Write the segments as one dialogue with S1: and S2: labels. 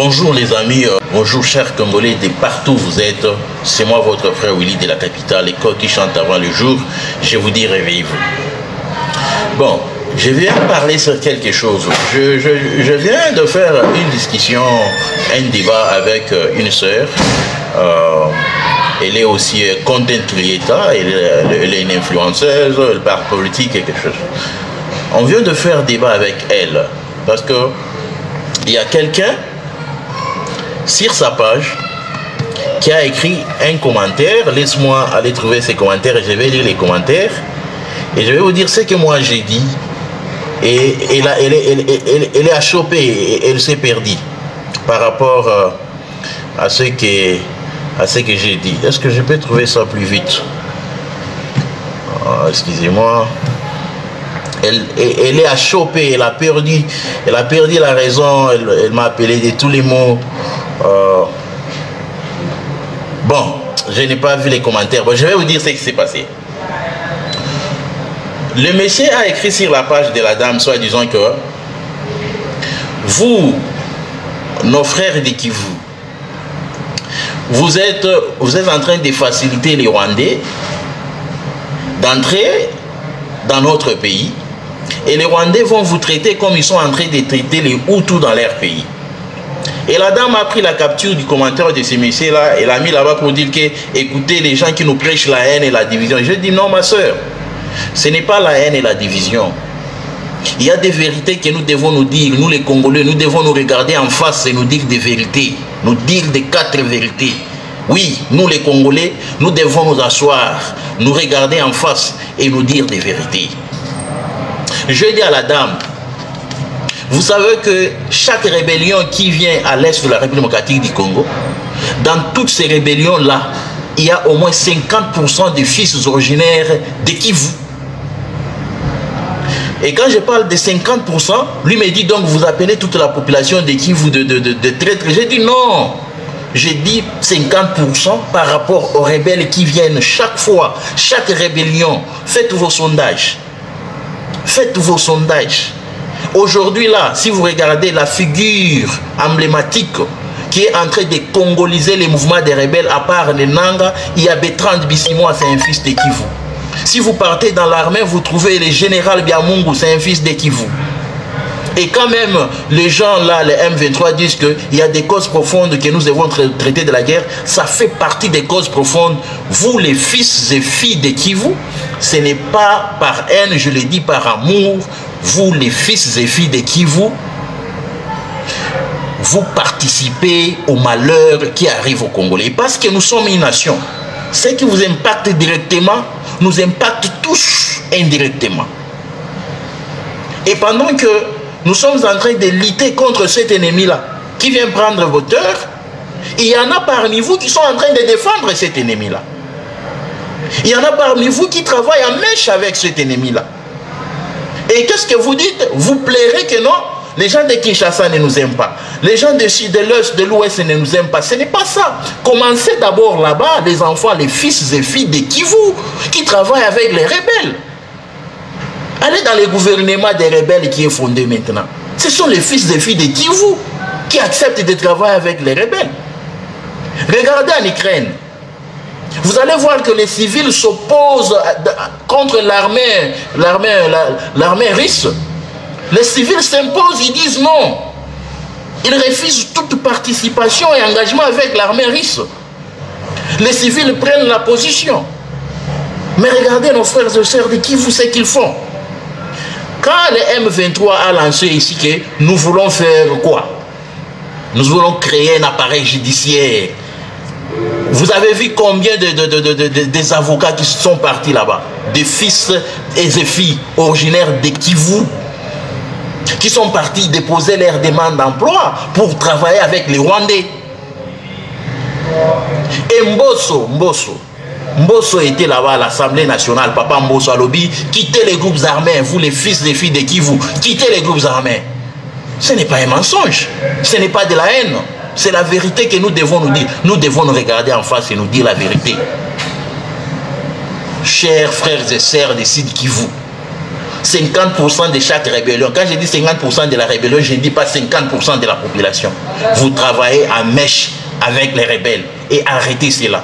S1: Bonjour les amis, bonjour chers Congolais de partout où vous êtes. C'est moi votre frère Willy de la capitale, l'école qui chante avant le jour. Je vous dis réveillez-vous. Bon, je viens parler sur quelque chose. Je viens de faire une discussion, un débat avec une sœur. Elle est aussi content creator, elle est une influenceuse, elle parle politique et quelque chose. On vient de faire débat avec elle parce que il y a quelqu'un sur sa page qui a écrit un commentaire. Laisse-moi aller trouver ces commentaires et je vais lire les commentaires et je vais vous dire ce que moi j'ai dit. Et elle est achoppée et elle s'est perdue par rapport à ce que j'ai dit. Est-ce que je peux trouver ça plus vite? Excusez-moi. Elle est achoppée, elle a perdu la raison, elle m'a appelé de tous les mots. Bon, je n'ai pas vu les commentaires. Bon, je vais vous dire ce qui s'est passé. Le monsieur a écrit sur la page de la dame, soit disant que vous, nos frères de Kivu, vous êtes en train de faciliter les Rwandais d'entrer dans notre pays et les Rwandais vont vous traiter comme ils sont en train de traiter les Hutus dans leur pays. Et la dame a pris la capture du commentaire de ce monsieur-là et l'a mis là-bas pour dire que, écoutez, les gens qui nous prêchent la haine et la division. Je dis non, ma soeur, ce n'est pas la haine et la division. Il y a des vérités que nous devons nous dire, nous les Congolais, nous devons nous regarder en face et nous dire des vérités, nous dire des 4 vérités. Oui, nous les Congolais, nous devons nous asseoir, nous regarder en face et nous dire des vérités. Je dis à la dame, vous savez que chaque rébellion qui vient à l'est de la République démocratique du Congo, dans toutes ces rébellions-là, il y a au moins 50% de fils originaires de Kivu. Et quand je parle de 50%, lui me dit donc vous appelez toute la population de Kivu de traîtres. J'ai dit non. J'ai dit 50% par rapport aux rebelles qui viennent chaque fois, chaque rébellion. Faites vos sondages. Faites vos sondages. Aujourd'hui là, si vous regardez la figure emblématique qui est en train de congoliser les mouvements des rebelles, à part les Nanga, il y a Bertrand Bisimwa, c'est un fils de Kivu. Si vous partez dans l'armée, vous trouvez le général Biamungu, c'est un fils de Kivu. Et quand même, les gens là, les M23 disent qu'il y a des causes profondes que nous devons traiter de la guerre. Ça fait partie des causes profondes. Vous, les fils et filles de Kivu, ce n'est pas par haine, je le dis par amour. Vous, les fils et filles de Kivu, vous participez au malheur qui arrive aux Congolais. Parce que nous sommes une nation. Ce qui vous impacte directement, nous impacte tous indirectement. Et pendant que nous sommes en train de lutter contre cet ennemi-là, qui vient prendre votre heure, il y en a parmi vous qui sont en train de défendre cet ennemi-là. Il y en a parmi vous qui travaillent en mèche avec cet ennemi-là. Et qu'est-ce que vous dites? Vous plairez que non, les gens de Kinshasa ne nous aiment pas. Les gens de l'Est, de l'Ouest ne nous aiment pas. Ce n'est pas ça. Commencez d'abord là-bas, les enfants, les fils et filles de Kivu, qui travaillent avec les rebelles. Allez dans le gouvernement des rebelles qui est fondé maintenant. Ce sont les fils et filles de Kivu qui acceptent de travailler avec les rebelles. Regardez en Ukraine. Vous allez voir que les civils s'opposent contre l'armée russe. Les civils s'imposent, ils disent non. Ils refusent toute participation et engagement avec l'armée russe. Les civils prennent la position. Mais regardez nos frères et sœurs de Kivu, ce qu'ils font. Quand le M23 a lancé ici que nous voulons faire quoi? Nous voulons créer un appareil judiciaire. Vous avez vu combien des avocats qui sont partis là-bas? Des fils et des filles originaires de Kivu qui sont partis déposer leur demande d'emploi pour travailler avec les Rwandais. Et Mbosso était là-bas à l'Assemblée nationale. Papa Mbosso Alobi, quittez les groupes armés, vous les fils et filles de Kivu, quittez les groupes armés. Ce n'est pas un mensonge, ce n'est pas de la haine. C'est la vérité que nous devons nous dire. Nous devons nous regarder en face et nous dire la vérité. Chers frères et sœurs de Sud Kivu, 50% de chaque rébellion. Quand je dis 50% de la rébellion, je ne dis pas 50% de la population. Vous travaillez en mèche avec les rebelles et arrêtez cela.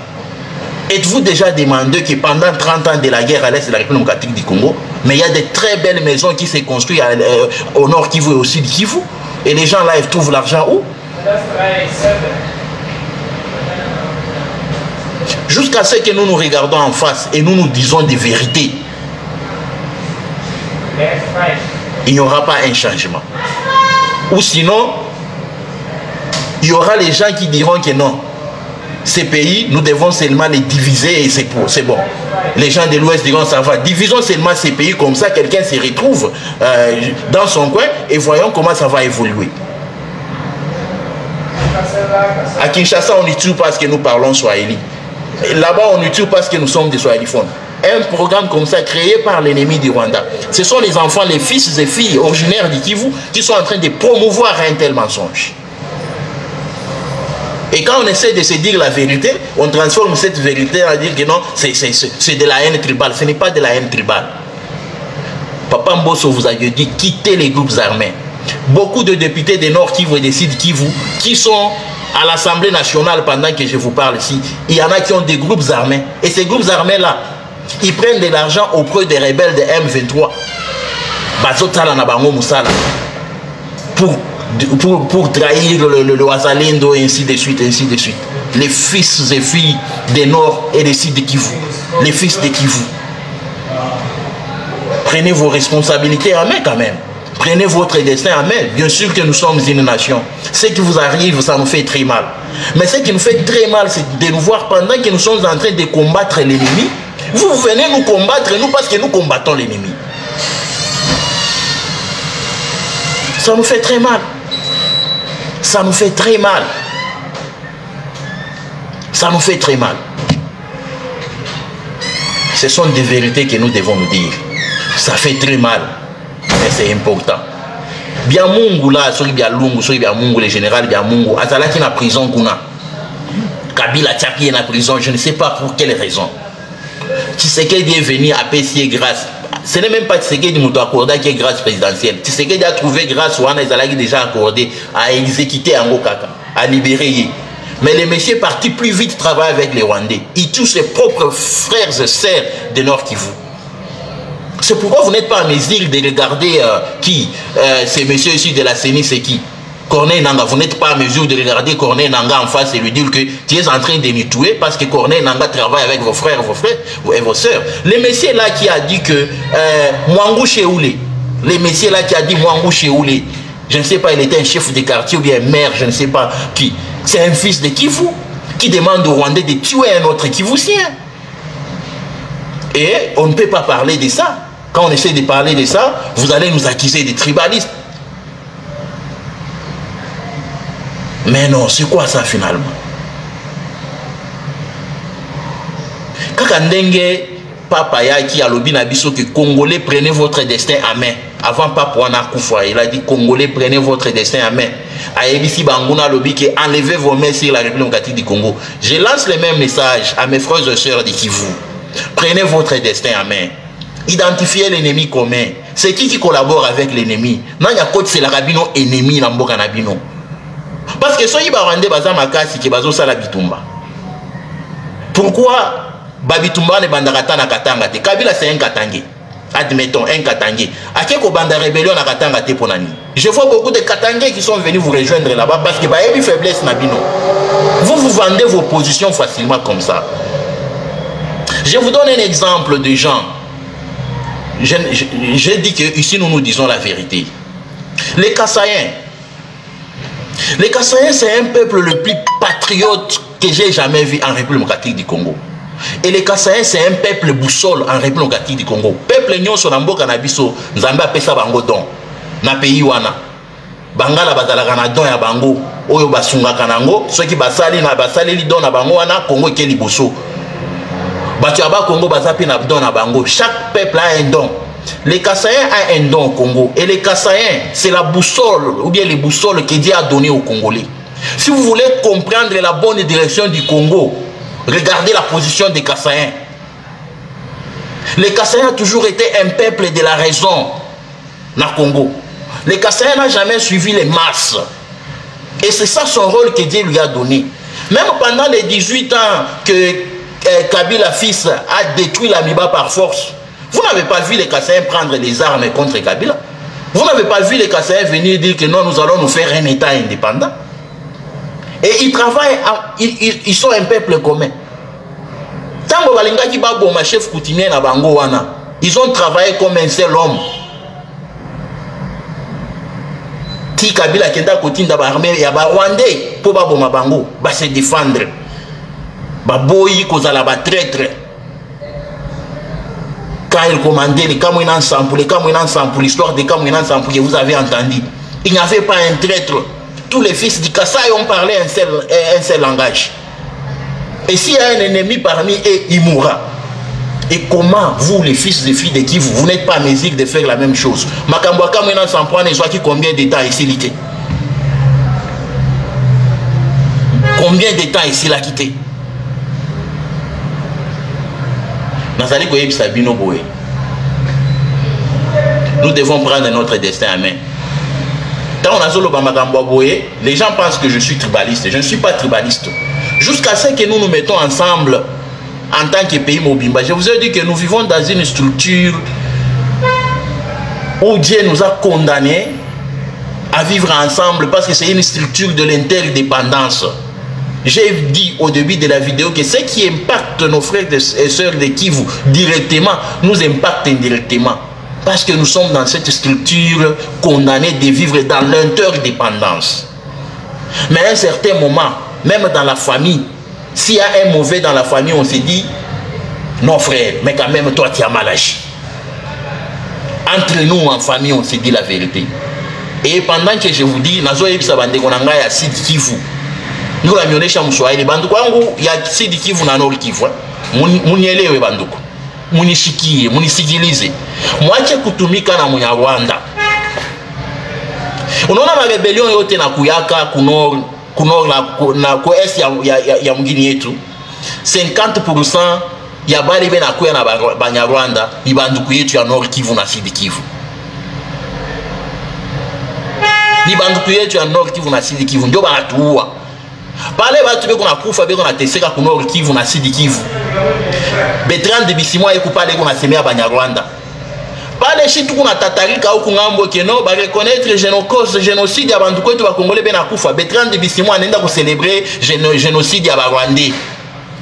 S1: Êtes-vous déjà demandé que pendant 30 ans de la guerre à l'est de la République démocratique du Congo, mais il y a de très belles maisons qui se construisent au nord Kivu et au sud Kivu, et les gens là, ils trouvent l'argent où? Jusqu'à ce que nous nous regardons en face et nous nous disons des vérités, il n'y aura pas un changement. Ou sinon, il y aura les gens qui diront que non, ces pays, nous devons seulement les diviser et c'est bon. Les gens de l'Ouest diront ça va. Divisons seulement ces pays, comme ça quelqu'un se retrouve dans son coin et voyons comment ça va évoluer. À Kinshasa, on tue parce que nous parlons Swahili. Là-bas, on tue parce que nous sommes des Swahiliphones. Un programme comme ça créé par l'ennemi du Rwanda. Ce sont les enfants, les fils et filles originaires du Kivu qui sont en train de promouvoir un tel mensonge. Et quand on essaie de se dire la vérité, on transforme cette vérité à dire que non, c'est de la haine tribale. Ce n'est pas de la haine tribale. Papa Mbosso vous a dit quittez les groupes armés. Beaucoup de députés des Nord Kivu et des Sud Kivu qui sont à l'Assemblée nationale pendant que je vous parle ici, il y en a qui ont des groupes armés. Et ces groupes armés-là, ils prennent de l'argent auprès des rebelles de M23. Pour trahir le Wazalendo et ainsi de suite, ainsi de suite. Les fils et filles des Nord et des Sud de Kivu. Les fils de Kivu. Prenez vos responsabilités en main quand même. Prenez votre destin en main. Bien sûr que nous sommes une nation. Ce qui vous arrive, ça nous fait très mal. Mais ce qui nous fait très mal, c'est de nous voir pendant que nous sommes en train de combattre l'ennemi. Vous venez nous combattre, nous, parce que nous combattons l'ennemi. Ça nous fait très mal. Ça nous fait très mal. Ça nous fait très mal. Ce sont des vérités que nous devons nous dire. Ça fait très mal. Mais c'est important. Bien Mungu là, celui bien Lungu, celui bien Mungu, le général bien Mungu, Azala qui est en prison kuna. Kabila Tchapi est en prison, je ne sais pas pour quelle raison. Tshisekedi est venu à Pessier grâce. Ce n'est même pas Tshisekedi qui a accordé qui est grâce présidentielle. Tshisekedi a trouvé grâce ou Azala qui déjà accordé à exécuter Ango Kaka, à libérer. Mais le monsieur est parti plus vite travailler avec les Rwandais. Il tue ses propres frères et sœurs de Nord Kivu. C'est pourquoi vous n'êtes pas en mesure de regarder qui ces messieurs ici de la CENI, c'est qui Corneille Nanga. Vous n'êtes pas en mesure de regarder Corneille Nanga en face et lui dire que tu es en train de nous tuer parce que Corneille Nanga travaille avec vos frères et vos sœurs. Le monsieur là qui a dit que Mwangou Cheoulé, le monsieur là qui a dit Mwangou Cheoulé, je ne sais pas, il était un chef de quartier ou bien un maire, je ne sais pas qui. C'est un fils de Kivu qui demande aux Rwandais de tuer un autre Kivusien. Et on ne peut pas parler de ça. Quand on essaie de parler de ça, vous allez nous accuser de tribalistes. Mais non, c'est quoi ça finalement? Kakandenge, Papa Yaki a lobi nabiso que Congolais prenez votre destin à main. Avant Papa Wana Koufa, il a dit Congolais prenez votre destin à main. A Ebisi Bangouna lobi que enlevez vos mains sur la République démocratique du Congo. Je lance le même message à mes frères et sœurs de Kivu. Prenez votre destin à main. Identifiez l'ennemi commun. C'est qui collabore avec l'ennemi? Non, il y a côté c'est la rabino ennemi na mboka na bino. Parce que soyi barande baza makasi ke bazo sala bitumba. Pourquoi babitumba ne bandakata na katanga te? Kabila c'est un katangé. Admettons un katangé. Akeko banda rébellion na katanga te ponani. Je vois beaucoup de katangés qui sont venus vous rejoindre là-bas parce que ba yebi faiblesse na bino. Vous vendez vos positions facilement comme ça. Je vous donne un exemple de gens. Je dis que ici nous nous disons la vérité. Les Kassaïens. Les Kassaïens, c'est un peuple le plus patriote que j'ai jamais vu en République démocratique du Congo. Et les Kassaïens, c'est un peuple boussole en République démocratique du Congo. Peuple nyonso na mboka na biso, Nzambe apesa bango don. Na pays wana. Bangala bazalaka na don ya bango, oyo basungaka nango, soki basali na basali li don na bango wana, Congo ke liboso. Batu ya ba Congo bazapi na don na bango. Chaque peuple a un don. Les Kassaïens ont un don au Congo. Et les Kassaïens, c'est la boussole, ou bien les boussoles que Dieu a donné aux Congolais. Si vous voulez comprendre la bonne direction du Congo, regardez la position des Kassaïens. Le Kassaïen a toujours été un peuple de la raison dans le Congo. Le Kassaïen n'a jamais suivi les masses. Et c'est ça son rôle que Dieu lui a donné. Même pendant les 18 ans que Kabila fils a détruit l'Amiba par force, vous n'avez pas vu les Kassaïens prendre les armes contre Kabila. Vous n'avez pas vu les Kassaïens venir dire que non, nous allons nous faire un État indépendant. Et ils travaillent, ils sont un peuple commun. Tango balinga ki babo ma chef coutumier na bango wana, ils ont travaillé comme un seul homme. Ti Kabila kenda kotinda ba armée ya ba Rwandais pour babo ma bango, ba se défendre. Ba boyi kozala ba traître. Quand il commandait les Kamouinan Sampoul, l'histoire des Kamouinan Sampoul que vous avez entendu, il n'y avait pas un traître. Tous les fils du Kasaï ont parlé un seul langage. Et s'il y a un ennemi parmi eux, il mourra. Et comment vous, les fils et filles de Kivu, vous n'êtes pas à mesure de faire la même chose? Makamboa Kamouinan Sampoul ne soit qui combien d'états ici l'ité? Combien d'états ici l'a quitté? Nous devons prendre notre destin en main. Les gens pensent que je suis tribaliste. Je ne suis pas tribaliste. Jusqu'à ce que nous nous mettons ensemble en tant que pays Mobimba. Je vous ai dit que nous vivons dans une structure où Dieu nous a condamnés à vivre ensemble parce que c'est une structure de l'interdépendance. J'ai dit au début de la vidéo que ce qui impacte nos frères et sœurs de Kivu directement nous impacte indirectement. Parce que nous sommes dans cette structure condamnée de vivre dans l'interdépendance. Mais à un certain moment, même dans la famille, s'il y a un mauvais dans la famille, on se dit, non frère, mais quand même toi tu as mal agi. Entre nous en famille, on se dit la vérité. Et pendant que je vous dis, nous la mionesha mswahili banduku wangu ya Sidi Kivu na Nord Kivu, munielewe banduku, munishikie, munisikilize, mwache kutumika na Munyarwanda. Unaona marebelion yote na kuyaka kunor na kuesi ya mgini yetu, 50% ya bali bena kuya na Banyarwanda ni banduku yetu ya Nord Kivu na Sidi Kivu. Ni banduku yetu ya Nord Kivu na Sidi Kivu ndio banatuua. Pale batu beko na kufa beko na teseka ku Nord Kivu na Sidi Kivu. Bertrand Bisimwa eko pale ko na semea Banyarwanda. Pale shitu kuna tatarika au kungambo keno ba reconnaître génocide ya bantu kwetu ba Congolais bena kufa. Bertrand Bisimwa anaenda ko célébrer génocide ya ba Rwandais.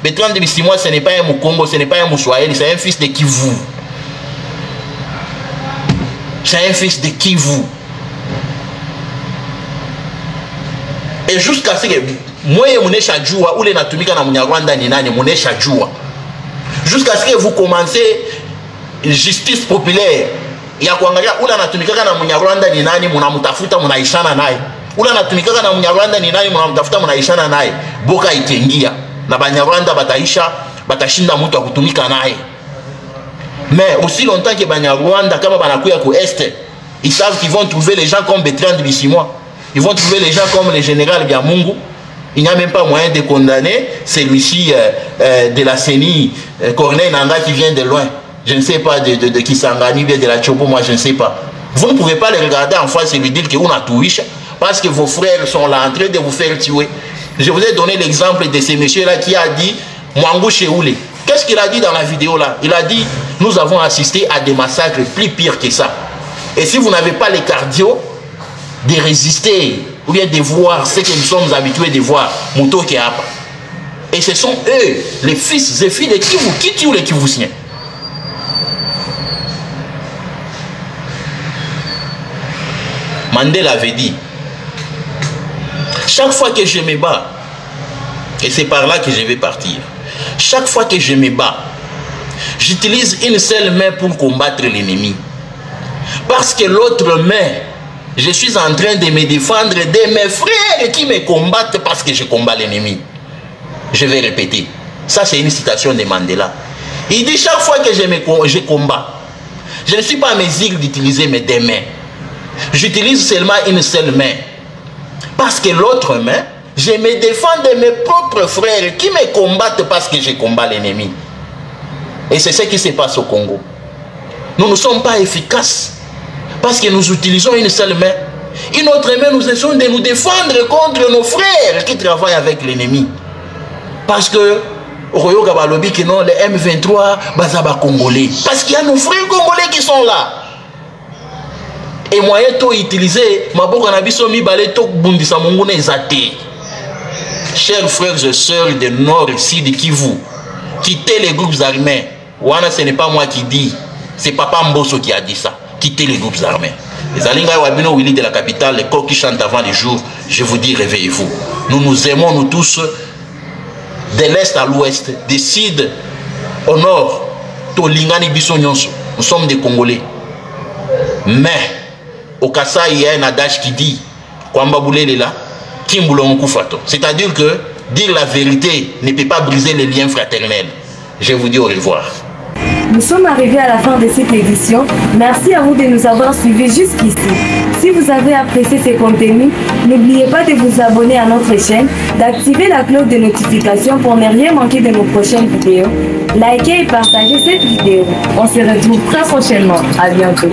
S1: Bertrand Bisimwa ce n'est pas un Mukongo, ce n'est pas un Moussouaël, c'est un fils de Kivu. C'est un fils de Kivu. Et jusqu'à ce que moi munesha jua ule natumika na Munyarwanda ni nani munesha jua. Jusqu'à ce que vous commencez justice populaire ya kuangalia ule natumika na Munyarwanda ni nani munamtafuta munaishana naye. Ule natumika na Munyarwanda ni nani munamtafuta munaishana naye. Boka itengia na Banyarwanda batashinda mtu akutumika naye. Mais aussi longtemps que Banyarwanda kama banakuya ku est, ils savent qu'ils vont trouver les gens comme Bertrand Bisimwa. Ils vont trouver les gens comme le général Biamungu. Il n'y a même pas moyen de condamner celui-ci de la CENI, Corneille Nanga qui vient de loin. Je ne sais pas de Kisangani, bien de la Chopo, moi je ne sais pas. Vous ne pouvez pas les regarder en face et lui dire qu'on a tout riche parce que vos frères sont là en train de vous faire tuer. Je vous ai donné l'exemple de ce monsieur-là qui a dit Mwangu Cheoulé. Qu'est-ce qu'il a dit dans la vidéo là? Il a dit nous avons assisté à des massacres plus pires que ça. Et si vous n'avez pas les cardio de résister ou bien de voir ce que nous sommes habitués de voir, Mouto Keapa. Et ce sont eux, les fils et filles de Kivu, qui tuent les Kivusiens. Mandela avait dit, chaque fois que je me bats, et c'est par là que je vais partir, chaque fois que je me bats, j'utilise une seule main pour combattre l'ennemi. Parce que l'autre main, je suis en train de me défendre de mes frères qui me combattent parce que je combats l'ennemi. Je vais répéter. Ça, c'est une citation de Mandela. Il dit chaque fois que je combats, je ne suis pas à mesure d'utiliser mes deux mains. J'utilise seulement une seule main. Parce que l'autre main, je me défends de mes propres frères qui me combattent parce que je combats l'ennemi. Et c'est ce qui se passe au Congo. Nous ne sommes pas efficaces parce que nous utilisons une seule main. Une autre main, nous essayons de nous défendre contre nos frères qui travaillent avec l'ennemi. Parce que Royoga Balobi que non, les M23, Bazaba Congolais. Parce qu'il y a nos frères congolais qui sont là. Et moyen to utiliser, Maboko Nabiso Mibale to Bundisa Mongone Zate. Chers frères et sœurs de Nord et Sud Kivu, quittez les groupes armés. Wana, ce n'est pas moi qui dis, c'est Papa Mbosso qui a dit ça. Quittez les groupes armés. Les Alinga Wabino Willy de la capitale, les corps qui chantent avant les jours, je vous dis, réveillez-vous. Nous nous aimons, nous tous, de l'est à l'ouest, du sud au nord. Tolingani Biso Nyonso. Nous sommes des Congolais. Mais, au Kassai, il y a un adage qui dit, Kwamba Boulé là, c'est-à-dire que dire la vérité ne peut pas briser les liens fraternels. Je vous dis au revoir.
S2: Nous sommes arrivés à la fin de cette édition. Merci à vous de nous avoir suivis jusqu'ici. Si vous avez apprécié ces contenus, n'oubliez pas de vous abonner à notre chaîne, d'activer la cloche de notification pour ne rien manquer de nos prochaines vidéos. Likez et partagez cette vidéo. On se retrouve très prochainement. À bientôt.